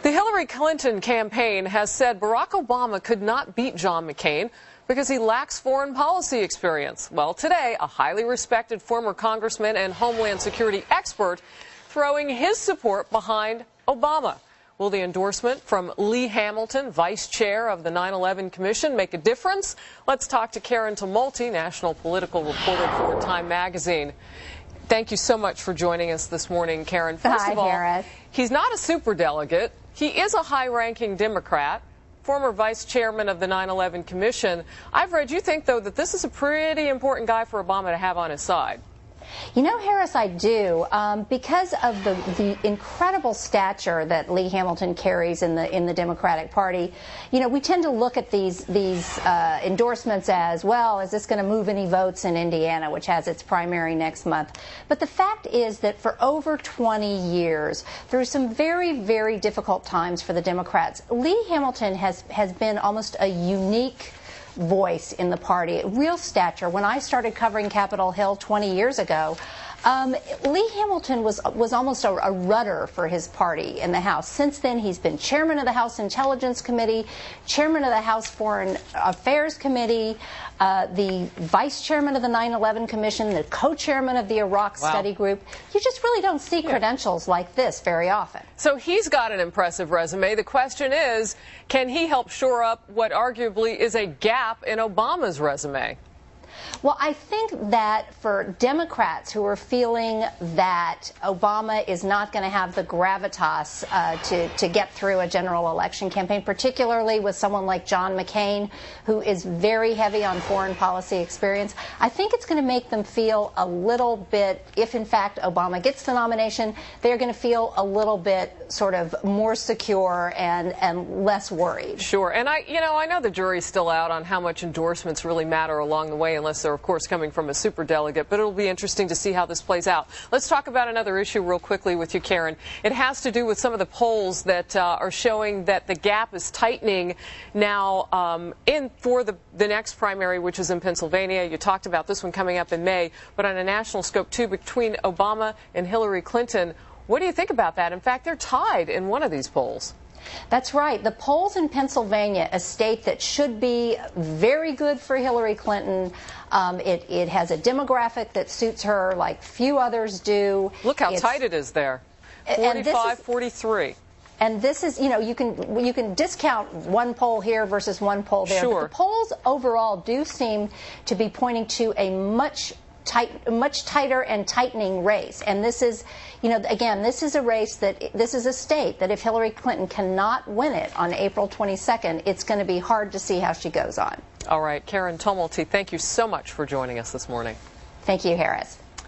The Hillary Clinton campaign has said Barack Obama could not beat John McCain because he lacks foreign policy experience. Well, today, a highly respected former congressman and Homeland Security expert throwing his support behind Obama. Will the endorsement from Lee Hamilton, vice chair of the 9/11 Commission, make a difference? Let's talk to Karen Tumulty, national political reporter for Time magazine. Thank you so much for joining us this morning, Karen. First of all, he's not a superdelegate. He is a high-ranking Democrat, former vice chairman of the 9/11 Commission. I've read you think, though, that this is a pretty important guy for Obama to have on his side. You know, Harris, I do, because of the incredible stature that Lee Hamilton carries in the Democratic Party. You know, we tend to look at these endorsements as, well, is this going to move any votes in Indiana, which has its primary next month? But the fact is that for over 20 years, through some very, very difficult times for the Democrats, Lee Hamilton has been almost a unique voice in the party, real stature. When I started covering Capitol Hill 20 years ago, Lee Hamilton was almost a rudder for his party in the House. Since then, he's been chairman of the House Intelligence Committee, chairman of the House Foreign Affairs Committee, the vice chairman of the 9/11 Commission, the co-chairman of the Iraq Study Group. You just really don't see credentials like this very often. So he's got an impressive resume. The question is, can he help shore up what arguably is a gap in Obama's resume? Well, I think that for Democrats who are feeling that Obama is not going to have the gravitas to get through a general election campaign, particularly with someone like John McCain, who is very heavy on foreign policy experience, I think it's going to make them feel a little bit, if in fact Obama gets the nomination, they're going to feel a little bit sort of more secure and less worried. Sure. And I know the jury's still out on how much endorsements really matter along the way, unless they're, of course, coming from a superdelegate, but it'll be interesting to see how this plays out. Let's talk about another issue real quickly with you, Karen. It has to do with some of the polls that are showing that the gap is tightening now for the next primary, which is in Pennsylvania. You talked about this one coming up in May, but on a national scope, too, between Obama and Hillary Clinton. What do you think about that? In fact, they're tied in one of these polls. That's right. The polls in Pennsylvania, a state that should be very good for Hillary Clinton, it has a demographic that suits her like few others do. Look how tight it is there. 45-43. And this is, you can discount one poll here versus one poll there. Sure. But the polls overall do seem to be pointing to a much tighter and tightening race. And this is, again, this is a state that if Hillary Clinton cannot win it on April 22nd, it's going to be hard to see how she goes on. All right, Karen Tumulty, thank you so much for joining us this morning. Thank you, Harris.